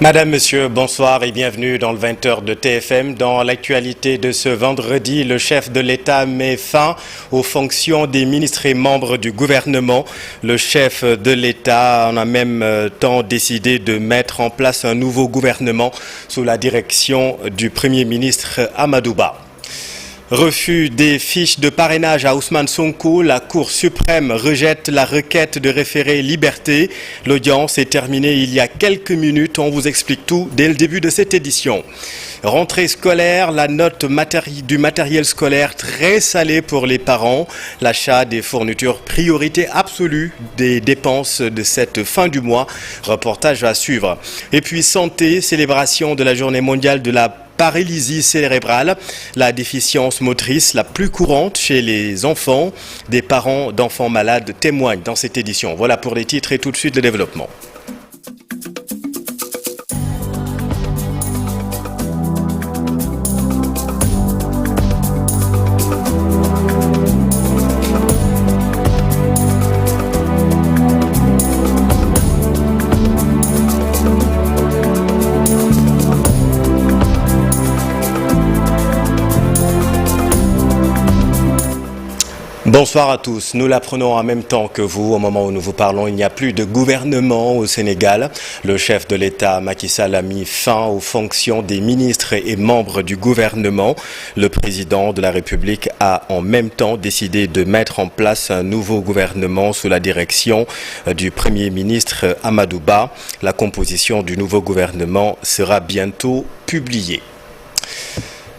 Madame, Monsieur, bonsoir et bienvenue dans le 20h de TFM. Dans l'actualité de ce vendredi, le chef de l'État met fin aux fonctions des ministres et membres du gouvernement. Le chef de l'État en a même temps décidé de mettre en place un nouveau gouvernement sous la direction du Premier ministre Amadou Ba. Refus des fiches de parrainage à Ousmane Sonko, la Cour suprême rejette la requête de référé liberté. L'audience est terminée il y a quelques minutes. On vous explique tout dès le début de cette édition. Rentrée scolaire, la note du matériel scolaire très salée pour les parents. L'achat des fournitures, priorité absolue des dépenses de cette fin du mois. Reportage à suivre. Et puis santé, célébration de la journée mondiale de la paralysie cérébrale, la déficience motrice la plus courante chez les enfants. Des parents d'enfants malades témoignent dans cette édition. Voilà pour les titres et tout de suite le développement. Bonsoir à tous. Nous l'apprenons en même temps que vous. Au moment où nous vous parlons, il n'y a plus de gouvernement au Sénégal. Le chef de l'État, Macky Sall, a mis fin aux fonctions des ministres et membres du gouvernement. Le président de la République a en même temps décidé de mettre en place un nouveau gouvernement sous la direction du Premier ministre Amadou Ba. La composition du nouveau gouvernement sera bientôt publiée.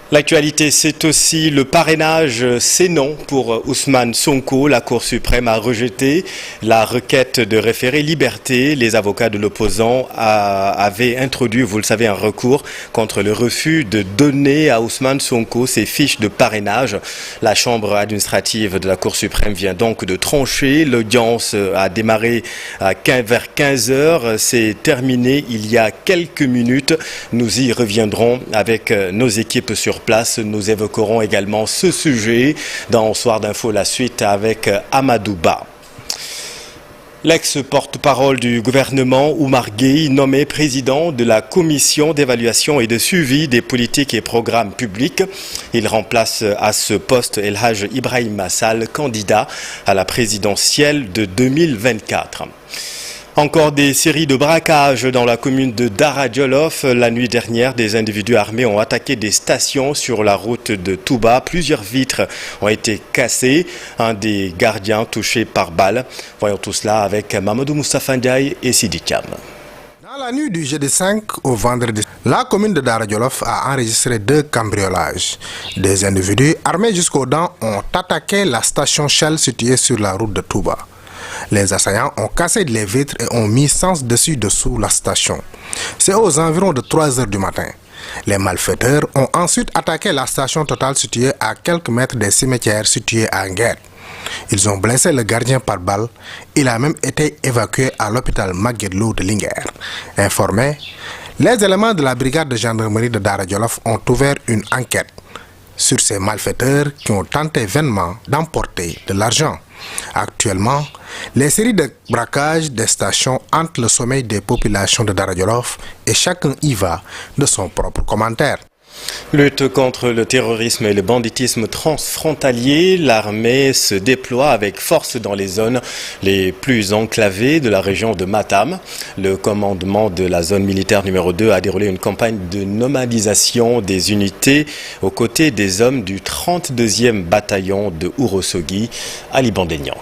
L'actualité, c'est aussi le parrainage, c'est non pour Ousmane Sonko. La Cour suprême a rejeté la requête de référé liberté. Les avocats de l'opposant avaient introduit, vous le savez, un recours contre le refus de donner à Ousmane Sonko ses fiches de parrainage. La chambre administrative de la Cour suprême vient donc de trancher. L'audience a démarré vers 15 heures. C'est terminé il y a quelques minutes. Nous y reviendrons avec nos équipes sur place. Nous évoquerons également ce sujet dans Soir d'Info, la suite avec Amadou Ba. L'ex-porte-parole du gouvernement, Oumar Gueye, nommé président de la commission d'évaluation et de suivi des politiques et programmes publics. Il remplace à ce poste El Hadj Ibrahima Sall, candidat à la présidentielle de 2024. Encore des séries de braquages dans la commune de Dara Djolof. La nuit dernière, des individus armés ont attaqué des stations sur la route de Touba. Plusieurs vitres ont été cassées. Un des gardiens touché par balle. Voyons tout cela avec Mamadou Moustapha Ndiaye et Sidi Thiam. Dans la nuit du jeudi 5 au vendredi, la commune de Dara Djolof a enregistré 2 cambriolages. Des individus armés jusqu'aux dents ont attaqué la station Shell située sur la route de Touba. Les assaillants ont cassé les vitres et ont mis sens dessus-dessous la station. C'est aux environs de 3 heures du matin. Les malfaiteurs ont ensuite attaqué la station Total située à quelques mètres des cimetières situés à Nguer. Ils ont blessé le gardien par balle. Il a même été évacué à l'hôpital Magatte Lô de Linguère. Informés, les éléments de la brigade de gendarmerie de Dara Djolof ont ouvert une enquête sur ces malfaiteurs qui ont tenté vainement d'emporter de l'argent. Actuellement, les séries de braquages des stations hantent le sommeil des populations de Dara Djolof et chacun y va de son propre commentaire. Lutte contre le terrorisme et le banditisme transfrontalier, l'armée se déploie avec force dans les zones les plus enclavées de la région de Matam. Le commandement de la zone militaire numéro 2 a déroulé une campagne de nomadisation des unités aux côtés des hommes du 32e bataillon de Ourossogui, Ali Bandeniang.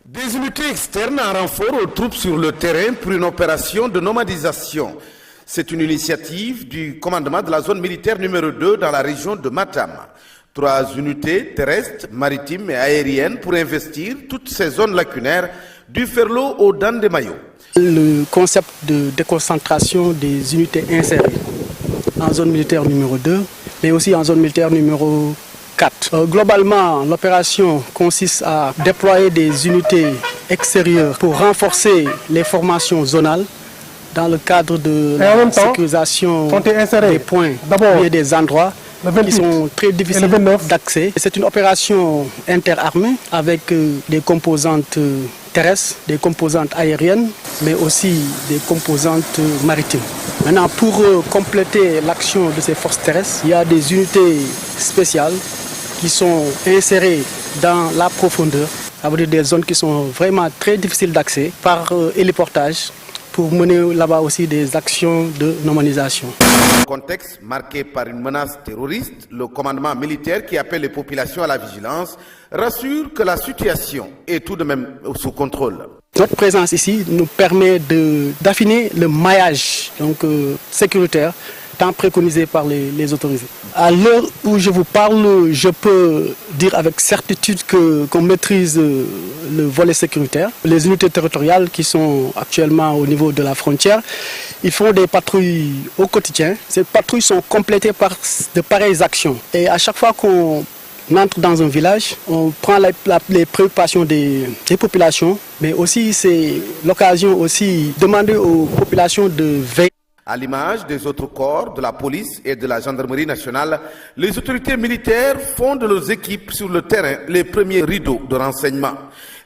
Des unités externes en renfort aux troupes sur le terrain pour une opération de nomadisation. C'est une initiative du commandement de la zone militaire numéro 2 dans la région de Matam. 3 unités terrestres, maritimes et aériennes pour investir toutes ces zones lacunaires du Ferlo au Dandemayo. Le concept de déconcentration des unités insérées en zone militaire numéro 2, mais aussi en zone militaire numéro 4. Globalement, l'opération consiste à déployer des unités extérieures pour renforcer les formations zonales dans le cadre de la sécurisation des points et des endroits qui sont très difficiles d'accès. C'est une opération interarmée avec des composantes terrestres, des composantes aériennes, mais aussi des composantes maritimes. Maintenant, pour compléter l'action de ces forces terrestres, il y a des unités spéciales qui sont insérées dans la profondeur, avec des zones qui sont vraiment très difficiles d'accès par héliportage, pour mener là-bas aussi des actions de normalisation. Dans un contexte marqué par une menace terroriste, le commandement militaire qui appelle les populations à la vigilance rassure que la situation est tout de même sous contrôle. Notre présence ici nous permet d'affiner le maillage sécuritaire tant préconisé par les autorités. À l'heure où je vous parle, je peux dire avec certitude qu'on maîtrise le volet sécuritaire. Les unités territoriales qui sont actuellement au niveau de la frontière, ils font des patrouilles au quotidien. Ces patrouilles sont complétées par de pareilles actions. Et à chaque fois qu'on entre dans un village, on prend les préoccupations des populations, mais aussi c'est l'occasion aussi de demander aux populations de veiller. À l'image des autres corps de la police et de la gendarmerie nationale, les autorités militaires font de leurs équipes sur le terrain les premiers rideaux de renseignement.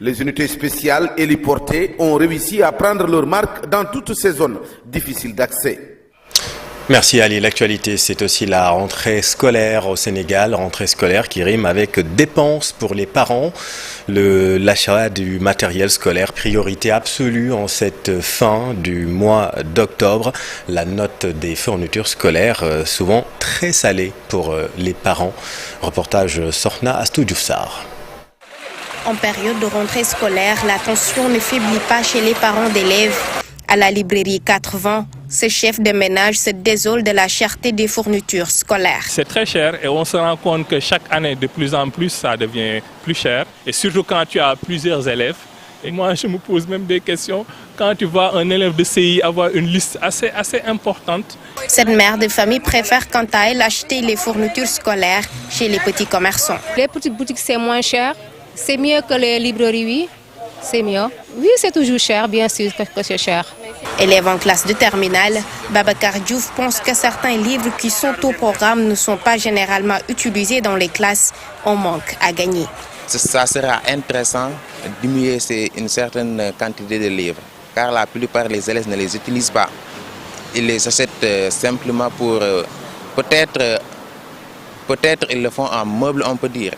Les unités spéciales héliportées ont réussi à prendre leur marque dans toutes ces zones difficiles d'accès. Merci Ali. L'actualité, c'est aussi la rentrée scolaire au Sénégal, rentrée scolaire qui rime avec dépenses pour les parents. L'achat du matériel scolaire, priorité absolue en cette fin du mois d'octobre. La note des fournitures scolaires, souvent très salée pour les parents. Reportage Sorna Astou Dioufsar. En période de rentrée scolaire, la tension ne faiblit pas chez les parents d'élèves. À la librairie 80, ce chef de ménage se désole de la cherté des fournitures scolaires. C'est très cher et on se rend compte que chaque année, de plus en plus, ça devient plus cher. Et surtout quand tu as plusieurs élèves. Et moi, je me pose même des questions. Quand tu vois un élève de CI avoir une liste assez importante. Cette mère de famille préfère quant à elle acheter les fournitures scolaires chez les petits commerçants. Les petites boutiques, c'est moins cher. C'est mieux que les librairies, oui. C'est mieux. Oui, c'est toujours cher, bien sûr que c'est cher. Élève en classe de terminale, Babacar Diouf pense que certains livres qui sont au programme ne sont pas généralement utilisés dans les classes. On manque à gagner. Ça sera intéressant de diminuer une certaine quantité de livres, car la plupart des élèves ne les utilisent pas. Ils les achètent simplement pour... Peut-être ils le font en meuble, on peut dire.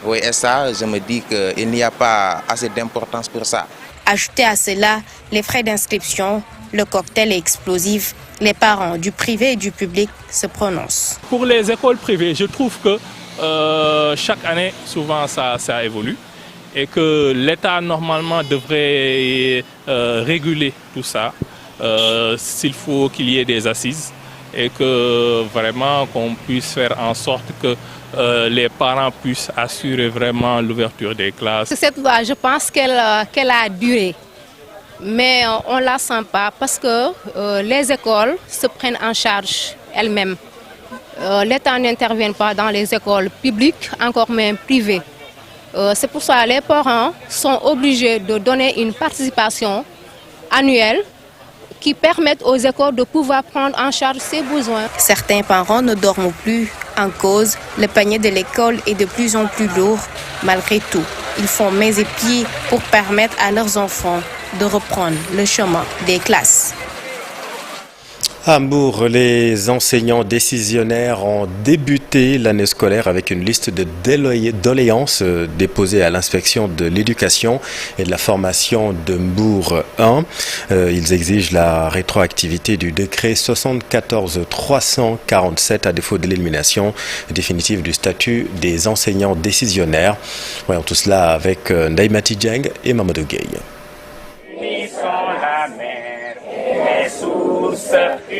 Oui, et ça, je me dis qu'il n'y a pas assez d'importance pour ça. Ajouté à cela, les frais d'inscription, le cocktail explosif, les parents du privé et du public se prononcent. Pour les écoles privées, je trouve que chaque année, souvent, ça évolue et que l'État, normalement, devrait réguler tout ça. S'il faut qu'il y ait des assises et que vraiment qu'on puisse faire en sorte que les parents puissent assurer vraiment l'ouverture des classes. Cette loi, je pense qu'elle a duré, mais on ne la sent pas parce que les écoles se prennent en charge elles-mêmes. L'État n'intervient pas dans les écoles publiques, encore même privées. C'est pour ça que les parents sont obligés de donner une participation annuelle qui permettent aux écoles de pouvoir prendre en charge ses besoins. Certains parents ne dorment plus. En cause, le panier de l'école est de plus en plus lourd. Malgré tout, ils font main et pieds pour permettre à leurs enfants de reprendre le chemin des classes. À Hambourg, les enseignants décisionnaires ont débuté l'année scolaire avec une liste de doléances déposées à l'inspection de l'éducation et de la formation de Mbour 1. Ils exigent la rétroactivité du décret 74-347 à défaut de l'élimination définitive du statut des enseignants décisionnaires. Voyons tout cela avec Ndaïmati Dieng et Mamadou Gueye.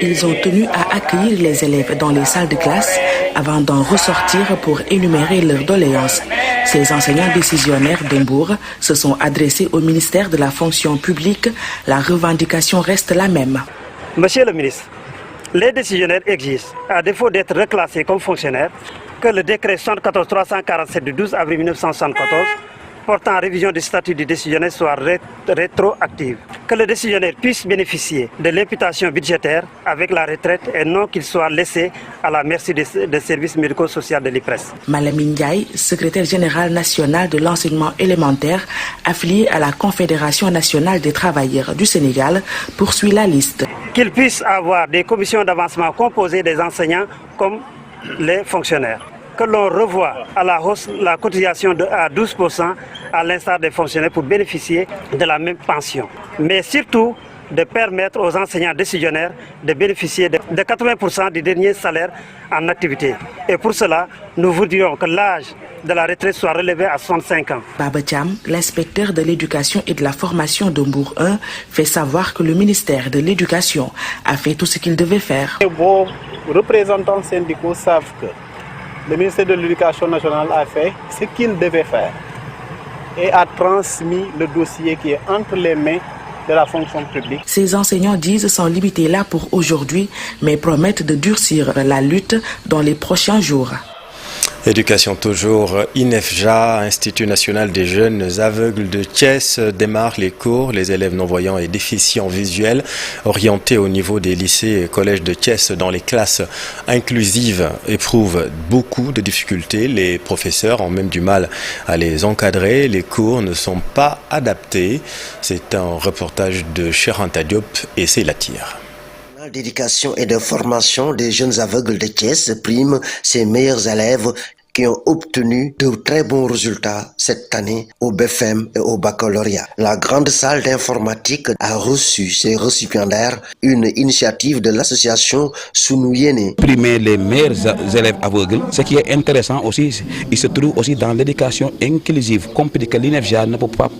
Ils ont tenu à accueillir les élèves dans les salles de classe avant d'en ressortir pour énumérer leurs doléances. Ces enseignants décisionnaires d'Hambourg se sont adressés au ministère de la fonction publique. La revendication reste la même. Monsieur le ministre, les décisionnaires exigent, à défaut d'être reclassés comme fonctionnaires, que le décret 74-347 du 12 avril 1974 portant révision du statut du décisionnaire soit rétroactive. Que le décisionnaire puisse bénéficier de l'imputation budgétaire avec la retraite et non qu'il soit laissé à la merci des services médico-sociaux de l'IPRES. Malamine Ndiaye, secrétaire général national de l'enseignement élémentaire, affilié à la Confédération nationale des travailleurs du Sénégal, poursuit la liste. Qu'il puisse avoir des commissions d'avancement composées des enseignants comme les fonctionnaires. Que l'on revoie à la hausse la cotisation à 12% à l'instar des fonctionnaires pour bénéficier de la même pension. Mais surtout, de permettre aux enseignants décisionnaires de bénéficier de 80% du dernier salaire en activité. Et pour cela, nous voudrions que l'âge de la retraite soit relevé à 65 ans. Baba Thiam, l'inspecteur de l'éducation et de la formation de Mbour 1, fait savoir que le ministère de l'Éducation a fait tout ce qu'il devait faire. Vos représentants syndicaux savent que le ministère de l'Éducation nationale a fait ce qu'il devait faire et a transmis le dossier qui est entre les mains de la fonction publique. Ces enseignants disent s'en limiter là pour aujourd'hui, mais promettent de durcir la lutte dans les prochains jours. Éducation toujours, INEFJA, Institut national des jeunes aveugles de Thiès, démarre les cours. Les élèves non-voyants et déficients visuels orientés au niveau des lycées et collèges de Thiès dans les classes inclusives éprouvent beaucoup de difficultés. Les professeurs ont même du mal à les encadrer. Les cours ne sont pas adaptés. C'est un reportage de Cheranta Diop et c'est la tire. D'éducation et de formation des jeunes aveugles de Thiès prime ses meilleurs élèves qui ont obtenu de très bons résultats cette année au BFM et au baccalauréat. La grande salle d'informatique a reçu ses récipiendaires, une initiative de l'association Sunu Yéné. Primer les meilleurs élèves aveugles. Ce qui est intéressant aussi, il se trouve aussi dans l'éducation inclusive. Comme que l'INEFJA ne peut pas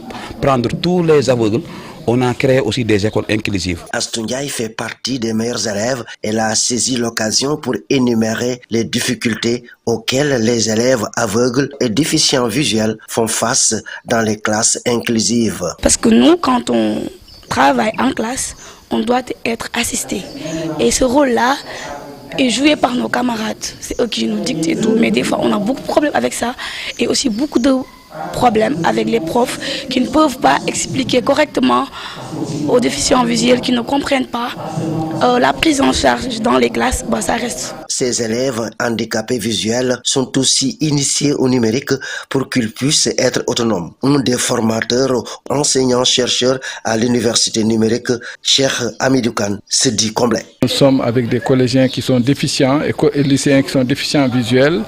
prendre tous les aveugles, on a créé aussi des écoles inclusives. Astou Ndiaye fait partie des meilleurs élèves. Elle a saisi l'occasion pour énumérer les difficultés auxquelles les élèves aveugles et déficients visuels font face dans les classes inclusives. Parce que nous, quand on travaille en classe, on doit être assisté. Et ce rôle-là est joué par nos camarades. C'est eux qui nous dictent et tout. Mais des fois, on a beaucoup de problèmes avec ça. Et aussi beaucoup de problèmes avec les profs qui ne peuvent pas expliquer correctement aux déficients visuels qui ne comprennent pas la prise en charge dans les classes, ça reste. Ces élèves handicapés visuels sont aussi initiés au numérique pour qu'ils puissent être autonomes. Un des formateurs, enseignants-chercheurs à l'université numérique, Cheikh Hamidou Kane, se dit comblé. Nous sommes avec des collégiens qui sont déficients et lycéens qui sont déficients visuels.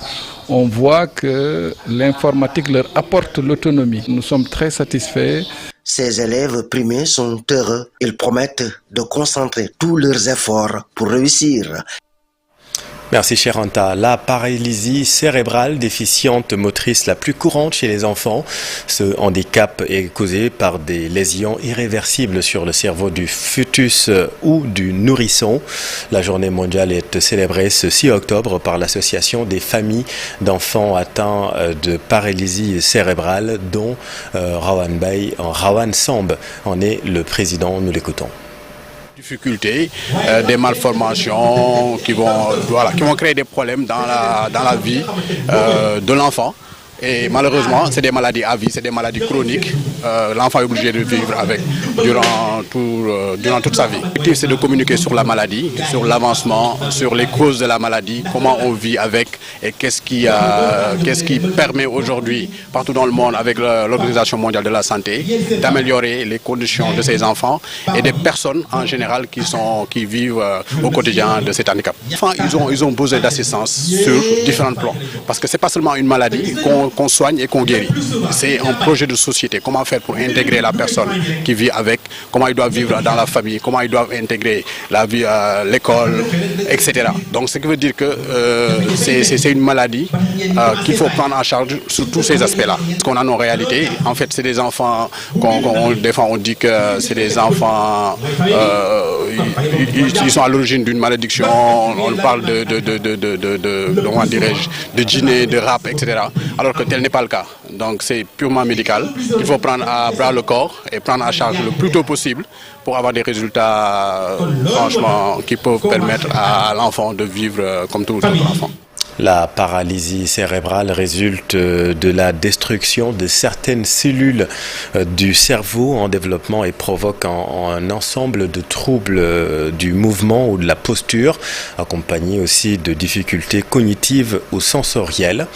On voit que l'informatique leur apporte l'autonomie. Nous sommes très satisfaits. Ces élèves primés sont heureux. Ils promettent de concentrer tous leurs efforts pour réussir. Merci Cheranta. La paralysie cérébrale déficiente motrice la plus courante chez les enfants. Ce handicap est causé par des lésions irréversibles sur le cerveau du fœtus ou du nourrisson. La journée mondiale est célébrée ce 6 octobre par l'association des familles d'enfants atteints de paralysie cérébrale dont Rawan Samb en est le président. Nous l'écoutons. Difficultés, des malformations qui vont créer des problèmes dans la vie de l'enfant. Et malheureusement, c'est des maladies à vie, c'est des maladies chroniques. L'enfant est obligé de vivre avec durant toute sa vie. L'objectif, c'est de communiquer sur la maladie, sur l'avancement, sur les causes de la maladie, comment on vit avec et qu'est-ce qui permet aujourd'hui, partout dans le monde, avec l'Organisation mondiale de la santé, d'améliorer les conditions de ces enfants et des personnes en général qui vivent au quotidien de cet handicap. Les enfants, ils ont besoin d'assistance sur différents plans. Parce que ce n'est pas seulement une maladie qu'on soigne et qu'on guérit. C'est un projet de société. Comment faire pour intégrer la personne qui vit avec, comment ils doivent vivre dans la famille, comment ils doivent intégrer la vie à l'école, etc. Donc ce qui veut dire que c'est une maladie qu'il faut prendre en charge sur tous ces aspects-là. Ce qu'on a en réalité, en fait, c'est des enfants, des fois on dit que c'est des enfants, ils sont à l'origine d'une malédiction, on parle comment dirais-je, de djinné, de rap, etc. Alors que tel n'est pas le cas. Donc c'est purement médical. Il faut prendre à bras le corps et prendre en charge le plus tôt possible pour avoir des résultats franchement qui peuvent permettre à l'enfant de vivre comme tout autre enfant. La paralysie cérébrale résulte de la destruction de certaines cellules du cerveau en développement et provoque un ensemble de troubles du mouvement ou de la posture, accompagnés aussi de difficultés cognitives ou sensorielles.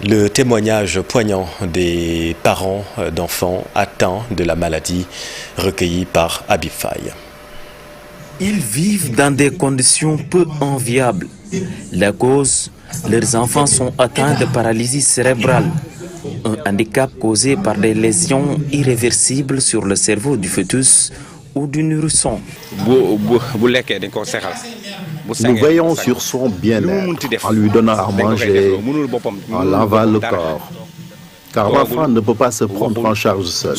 Le témoignage poignant des parents d'enfants atteints de la maladie, recueilli par Habib Faye. Ils vivent dans des conditions peu enviables. La cause, leurs enfants sont atteints de paralysie cérébrale, un handicap causé par des lésions irréversibles sur le cerveau du fœtus ou du nourrisson. Nous veillons sur son bien-être en lui donnant à manger, en lavant le corps, car l'enfant ne peut pas se prendre en charge seul.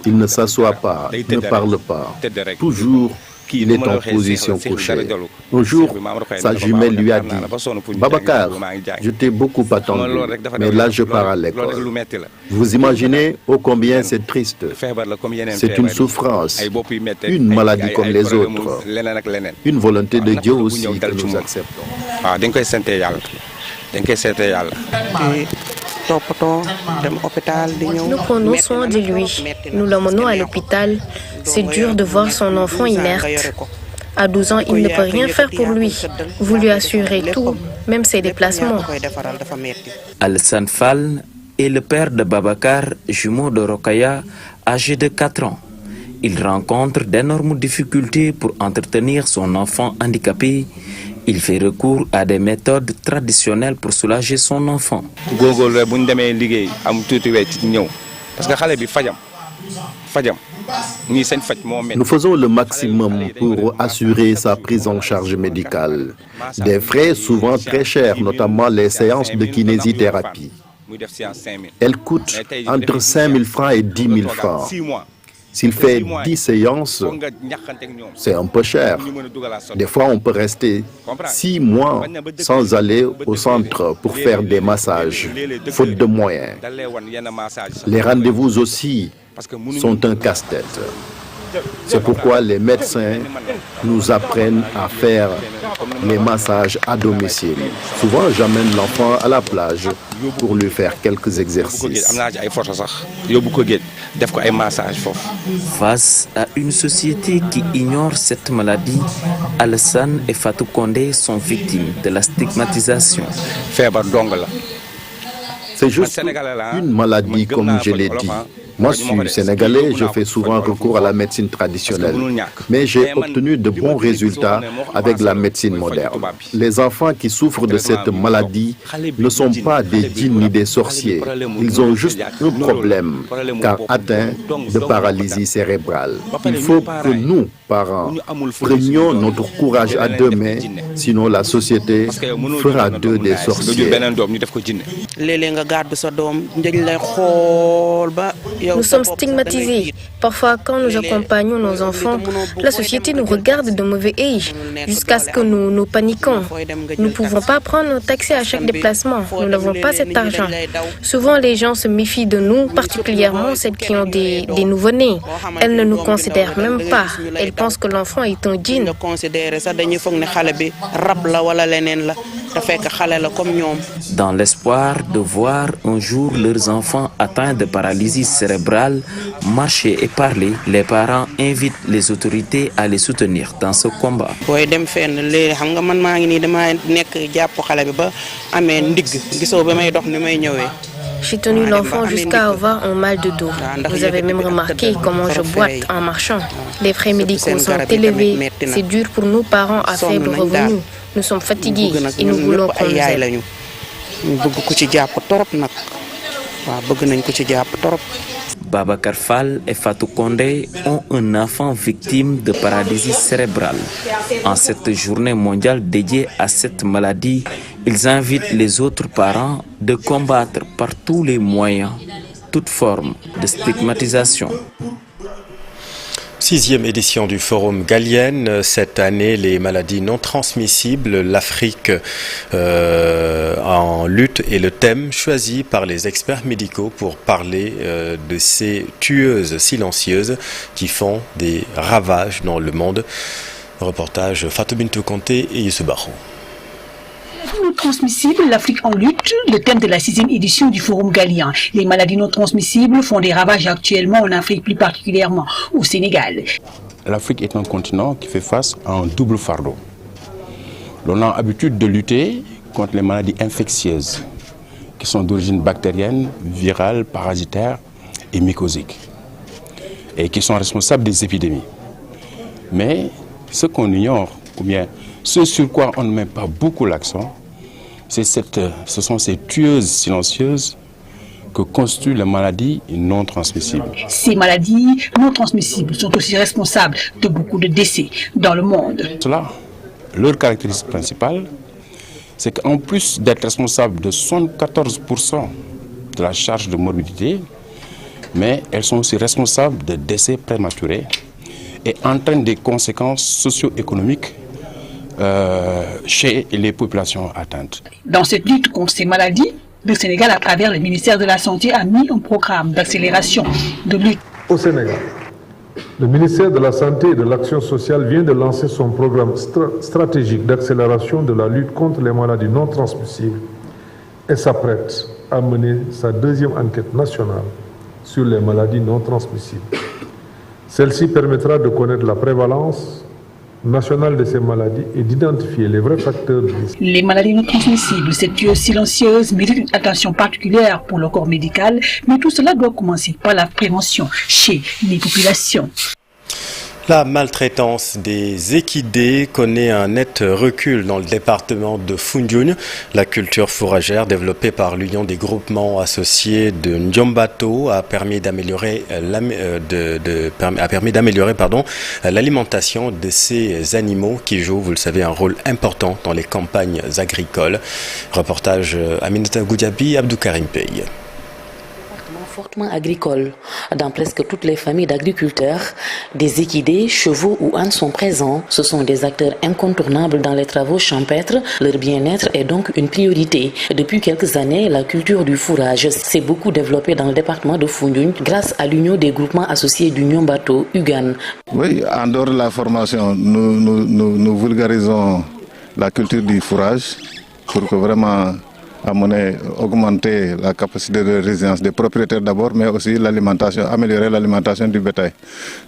Il ne s'assoit pas, ne parle pas, toujours il est en position couchée. Un jour, sa jumelle lui a dit « Babacar, je t'ai beaucoup attendu, mais là je pars à l'école. » Vous imaginez ô combien c'est triste. C'est une souffrance, une maladie comme les autres, une volonté de Dieu aussi que nous acceptons. Nous prenons soin de lui. Nous l'emmenons à l'hôpital. C'est dur de voir son enfant inerte. À 12 ans, il ne peut rien faire pour lui. Vous lui assurez tout, même ses déplacements. Alassane Fall est le père de Babacar, jumeau de Rokaya, âgé de 4 ans. Il rencontre d'énormes difficultés pour entretenir son enfant handicapé. Il fait recours à des méthodes traditionnelles pour soulager son enfant. Nous faisons le maximum pour assurer sa prise en charge médicale. Des frais souvent très chers, notamment les séances de kinésithérapie. Elles coûtent entre 5 000 francs et 10 000 francs. S'il fait 10 séances, c'est un peu cher. Des fois, on peut rester 6 mois sans aller au centre pour faire des massages, faute de moyens. Les rendez-vous aussi sont un casse-tête. C'est pourquoi les médecins nous apprennent à faire les massages à domicile. Souvent, j'amène l'enfant à la plage pour lui faire quelques exercices. Face à une société qui ignore cette maladie, Alassane et Fatou Condé sont victimes de la stigmatisation. C'est juste une maladie, comme je l'ai dit. Moi, je suis sénégalais, je fais souvent recours à la médecine traditionnelle. Mais j'ai obtenu de bons résultats avec la médecine moderne. Les enfants qui souffrent de cette maladie ne sont pas des djinns ni des sorciers. Ils ont juste un problème, car atteints de paralysie cérébrale. Il faut que nous, parents, prenions notre courage à deux mains, sinon la société fera d'eux des sorciers. Nous sommes stigmatisés. Parfois, quand nous accompagnons nos enfants, la société nous regarde de mauvais œil, jusqu'à ce que nous paniquons. Nous ne pouvons pas prendre un taxi à chaque déplacement. Nous n'avons pas cet argent. Souvent, les gens se méfient de nous, particulièrement celles qui ont des nouveau-nés. Elles ne nous considèrent même pas. Elles pensent que l'enfant est un djinn. Dans l'espoir de voir un jour leurs enfants atteints de paralysie cérébrale marcher et parler, les parents invitent les autorités à les soutenir dans ce combat. J'ai tenu l'enfant jusqu'à avoir un mal de dos. Vous avez même remarqué comment je boite en marchant. Les frais médicaux sont élevés. C'est dur pour nous, parents à faible revenu. Nous sommes fatigués et nous voulons qu'on nous aide. Babacar Fall et Fatou Condé ont un enfant victime de paralysie cérébrale. En cette journée mondiale dédiée à cette maladie, ils invitent les autres parents de combattre par tous les moyens toute forme de stigmatisation. 6e édition du Forum Gallienne. Cette année, les maladies non transmissibles, l'Afrique en lutte est le thème choisi par les experts médicaux pour parler de ces tueuses silencieuses qui font des ravages dans le monde. Reportage Fatou Bintou Conté et Youssou Barou. non transmissibles, l'Afrique en lutte, le thème de la 6e édition du Forum Galien. Les maladies non transmissibles font des ravages actuellement en Afrique, plus particulièrement au Sénégal. L'Afrique est un continent qui fait face à un double fardeau. On a l'habitude de lutter contre les maladies infectieuses qui sont d'origine bactérienne, virale, parasitaire et mycosique et qui sont responsables des épidémies. Mais ce qu'on ignore, ou bien ce sur quoi on ne met pas beaucoup l'accent, ce sont ces tueuses silencieuses que constituent les maladies non transmissibles. Ces maladies non transmissibles sont aussi responsables de beaucoup de décès dans le monde. Leur caractéristique principale, c'est qu'en plus d'être responsables de 74% de la charge de morbidité, mais elles sont aussi responsables de décès prématurés et entraînent des conséquences socio-économiques chez les populations atteintes. Dans cette lutte contre ces maladies, le Sénégal, à travers le ministère de la Santé, a mis un programme d'accélération de lutte. Au Sénégal, le ministère de la Santé et de l'Action sociale vient de lancer son programme stratégique d'accélération de la lutte contre les maladies non transmissibles et s'apprête à mener sa 2e enquête nationale sur les maladies non transmissibles. Celle-ci permettra de connaître la prévalence nationale de ces maladies et d'identifier les vrais facteurs de risque. Les maladies non transmissibles, ces tueuses silencieuses, méritent une attention particulière pour le corps médical, mais tout cela doit commencer par la prévention chez les populations. La maltraitance des équidés connaît un net recul dans le département de Foundiougne. La culture fourragère développée par l'Union des groupements associés de Ndiombato a permis d'améliorer l'alimentation de ces animaux qui jouent, vous le savez, un rôle important dans les campagnes agricoles. Reportage Aminata Goudiaby, Abdou Karim Pey. Fortement agricole. Dans presque toutes les familles d'agriculteurs, des équidés, chevaux ou ânes sont présents. Ce sont des acteurs incontournables dans les travaux champêtres. Leur bien-être est donc une priorité. Depuis quelques années, la culture du fourrage s'est beaucoup développée dans le département de Foundiougne grâce à l'union des groupements associés du Ndiombato, UGAN. Oui, en dehors de la formation, nous vulgarisons la culture du fourrage pour que vraiment augmenter la capacité de résilience des propriétaires d'abord, mais aussi l'alimentation, améliorer l'alimentation du bétail.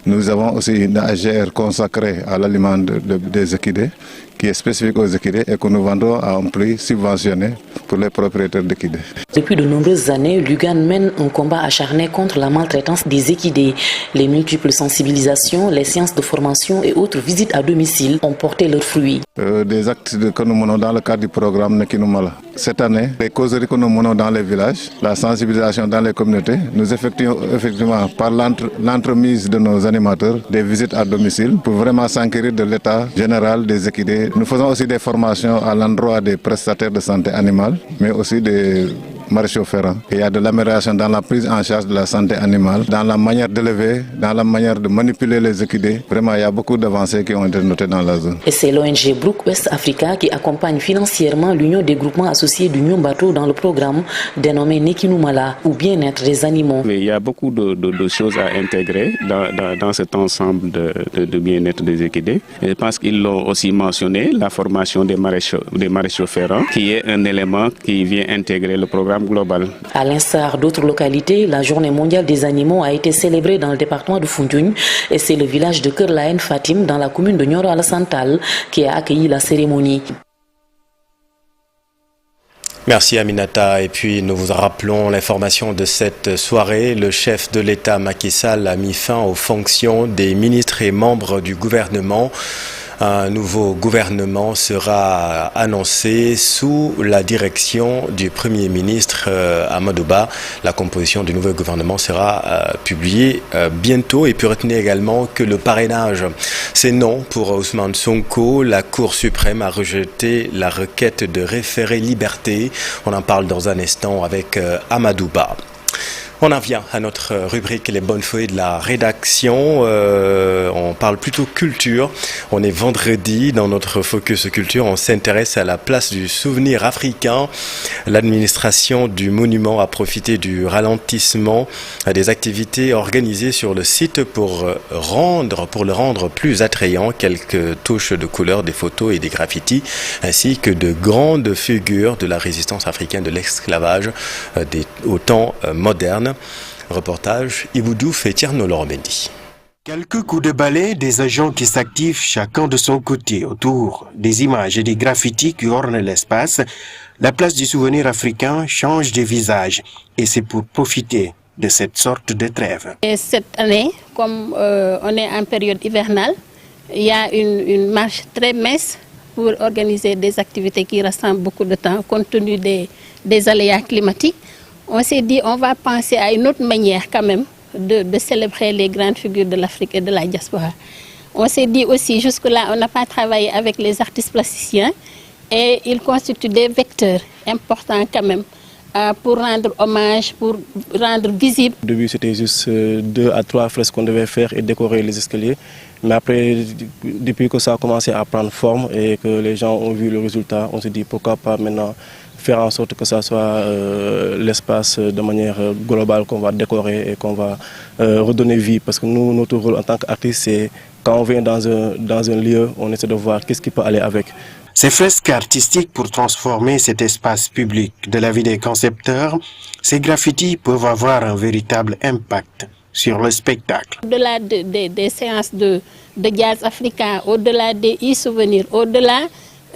Nous avons aussi une AGR consacrée à l'aliment des équidés, qui est spécifique aux équidés et que nous vendons à un prix subventionné pour les propriétaires d'équidés. Depuis de nombreuses années, l'UGAN mène un combat acharné contre la maltraitance des équidés. Les multiples sensibilisations, les séances de formation et autres visites à domicile ont porté leurs fruits. Des actes que nous menons dans le cadre du programme Nekinumala. Cette année, les causeries que nous menons dans les villages, la sensibilisation dans les communautés, nous effectuons effectivement par l'entremise de nos animateurs des visites à domicile pour vraiment s'enquérir de l'état général des équidés. Nous faisons aussi des formations à l'endroit des prestataires de santé animale, mais aussi des maréchaux ferrants. Il y a de l'amélioration dans la prise en charge de la santé animale, dans la manière d'élever, dans la manière de manipuler les équidés. Vraiment, il y a beaucoup d'avancées qui ont été notées dans la zone. Et c'est l'ONG Brook West Africa qui accompagne financièrement l'Union des groupements associés du Ndiombato dans le programme dénommé Nekinumala, ou bien-être des animaux. Mais il y a beaucoup de choses à intégrer dans cet ensemble de bien-être des équidés. Et je pense qu'ils l'ont aussi mentionné, la formation des maréchaux ferrants, qui est un élément qui vient intégrer le programme global. À l'instar d'autres localités, la Journée mondiale des animaux a été célébrée dans le département de Foundiougne et c'est le village de Kerlaen Fatim dans la commune de Nioro Alassane qui a accueilli la cérémonie. Merci Aminata. Et puis nous vous rappelons l'information de cette soirée. Le chef de l'État Macky Sall a mis fin aux fonctions des ministres et membres du gouvernement. Un nouveau gouvernement sera annoncé sous la direction du Premier ministre Amadou Ba. La composition du nouveau gouvernement sera publiée bientôt. Et puis retenez également que le parrainage, c'est non pour Ousmane Sonko. La Cour suprême a rejeté la requête de référé liberté. On en parle dans un instant avec Amadou Ba. On en vient à notre rubrique Les bonnes feuilles de la rédaction. On parle plutôt culture. On est vendredi. Dans notre focus culture, on s'intéresse à la place du souvenir africain. L'administration du monument a profité du ralentissement des activités organisées sur le site pour le rendre plus attrayant. Quelques touches de couleur, des photos et des graffitis, ainsi que de grandes figures de la résistance africaine de l'esclavage au temps moderne. Reportage Iboudouf et Tierno Lorbendi. Quelques coups de balai, des agents qui s'activent chacun de son côté autour des images et des graffitis qui ornent l'espace. La place du souvenir africain change de visage et c'est pour profiter de cette sorte de trêve. Et cette année, comme on est en période hivernale, il y a une marche très mince pour organiser des activités qui rassemblent beaucoup de temps compte tenu des aléas climatiques. On s'est dit on va penser à une autre manière quand même de célébrer les grandes figures de l'Afrique et de la diaspora. On s'est dit aussi jusque-là on n'a pas travaillé avec les artistes plasticiens et ils constituent des vecteurs importants quand même pour rendre hommage, pour rendre visible. Au début c'était juste 2 à 3 fresques qu'on devait faire et décorer les escaliers. Mais après, depuis que ça a commencé à prendre forme et que les gens ont vu le résultat, on s'est dit pourquoi pas maintenant faire en sorte que ça soit l'espace de manière globale qu'on va décorer et qu'on va redonner vie. Parce que nous, notre rôle en tant qu'artiste, c'est quand on vient dans un lieu, on essaie de voir qu'est-ce qui peut aller avec. Ces fresques artistiques pour transformer cet espace public de la vie des concepteurs, ces graffitis peuvent avoir un véritable impact sur le spectacle. Au-delà des séances de jazz africain, au-delà des e-souvenirs, au-delà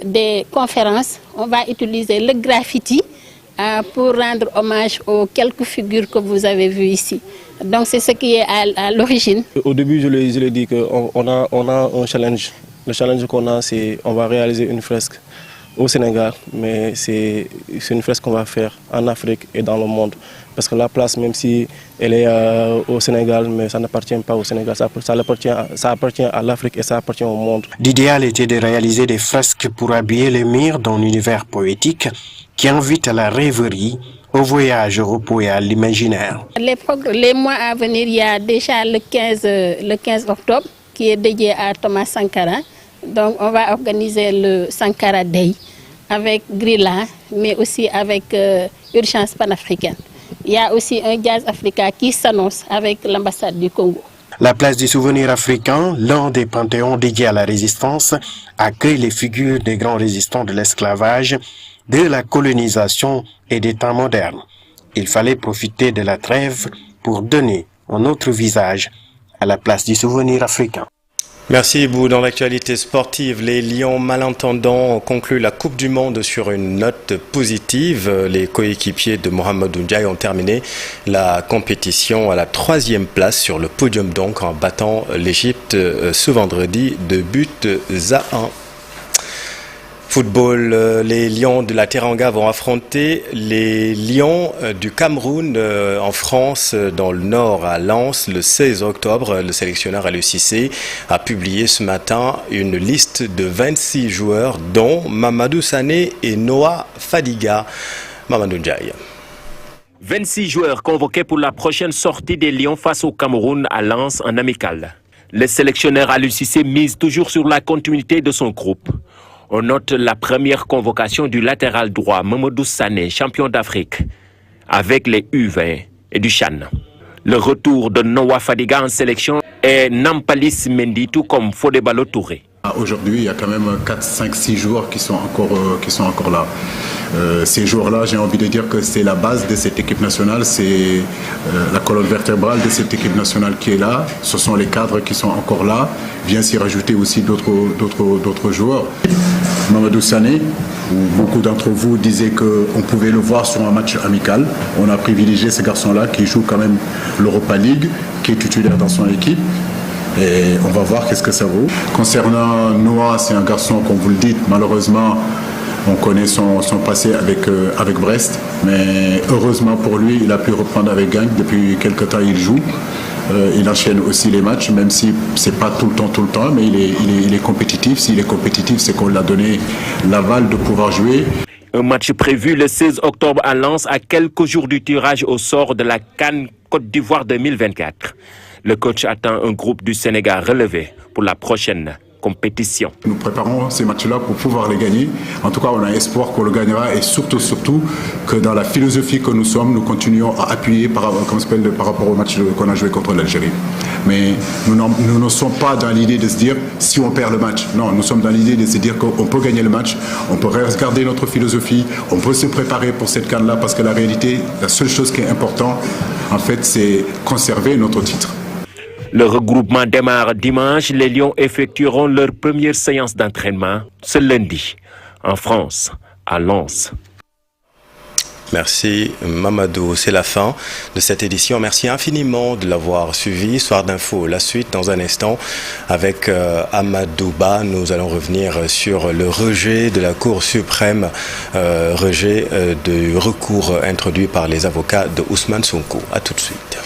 des conférences, on va utiliser le graffiti pour rendre hommage aux quelques figures que vous avez vues ici. Donc c'est ce qui est à l'origine. Au début, je l'ai dit qu'on a un challenge. Le challenge qu'on a, c'est qu'on va réaliser une fresque au Sénégal, mais c'est une fresque qu'on va faire en Afrique et dans le monde. Parce que la place, même si elle est au Sénégal, mais ça n'appartient pas au Sénégal, ça appartient à l'Afrique et ça appartient au monde. L'idéal était de réaliser des fresques pour habiller les murs d'un univers poétique qui invite à la rêverie, au voyage, au repos et à l'imaginaire. Les mois à venir, il y a déjà le 15 octobre qui est dédié à Thomas Sankara. Donc on va organiser le Sankara Day avec Grilla, mais aussi avec Urgence panafricaine. Il y a aussi un jazz africain qui s'annonce avec l'ambassade du Congo. La place du souvenir africain, l'un des panthéons dédiés à la résistance, accueille les figures des grands résistants de l'esclavage, de la colonisation et des temps modernes. Il fallait profiter de la trêve pour donner un autre visage à la place du souvenir africain. Merci Ibou. Dans l'actualité sportive, les Lions malentendants ont conclu la Coupe du Monde sur une note positive. Les coéquipiers de Mamadou Ndiaye ont terminé la compétition à la 3e place sur le podium donc en battant l'Égypte ce vendredi de buts à 1. Football, les Lions de la Teranga vont affronter les Lions du Cameroun en France, dans le Nord, à Lens, le 16 octobre. Le sélectionneur Aliou Cissé a publié ce matin une liste de 26 joueurs, dont Mamadou Sané et Noah Fadiga. Mamadou Ndiaye. 26 joueurs convoqués pour la prochaine sortie des Lions face au Cameroun à Lens en amical. Le sélectionneur Aliou Cissé mise toujours sur la continuité de son groupe. On note la première convocation du latéral droit Mamadou Sané, champion d'Afrique, avec les U20 et du Chan. Le retour de Noah Fadiga en sélection et Nampalis Mendy, tout comme Fodebalo Touré. Aujourd'hui, il y a quand même 4, 5, 6 joueurs qui sont encore là. Ces joueurs-là, j'ai envie de dire que c'est la base de cette équipe nationale, c'est la colonne vertébrale de cette équipe nationale qui est là. Ce sont les cadres qui sont encore là. Vient s'y rajouter aussi d'autres joueurs. Mamadou Sané, où beaucoup d'entre vous disaient qu'on pouvait le voir sur un match amical. On a privilégié ce garçon-là qui joue quand même l'Europa League, qui est titulaire dans son équipe. Et on va voir qu'est-ce que ça vaut. Concernant Noah, c'est un garçon, comme vous le dites, malheureusement, on connaît son passé avec Brest. Mais heureusement pour lui, il a pu reprendre avec Genk. Depuis quelques temps, il joue. Il enchaîne aussi les matchs, même si c'est pas tout le temps, mais il est compétitif. S'il est compétitif, c'est qu'on l'a donné l'aval de pouvoir jouer. Un match prévu le 16 octobre à Lens, à quelques jours du tirage au sort de la CAN Côte d'Ivoire 2024. Le coach attend un groupe du Sénégal relevé pour la prochaine compétition. Nous préparons ces matchs-là pour pouvoir les gagner. En tout cas, on a espoir qu'on le gagnera et surtout que dans la philosophie que nous sommes, nous continuons à appuyer par rapport au match qu'on a joué contre l'Algérie. Mais nous ne sommes pas dans l'idée de se dire si on perd le match. Non, nous sommes dans l'idée de se dire qu'on peut gagner le match, on peut regarder notre philosophie, on peut se préparer pour cette CAN-là parce que la réalité, la seule chose qui est importante, en fait, c'est conserver notre titre. Le regroupement démarre dimanche. Les Lions effectueront leur première séance d'entraînement ce lundi en France, à Lens. Merci Mamadou, c'est la fin de cette édition. Merci infiniment de l'avoir suivi. Soir d'info, la suite dans un instant avec Amadou Ba. Nous allons revenir sur le rejet de la Cour suprême, rejet du recours introduit par les avocats de Ousmane Sonko. À tout de suite.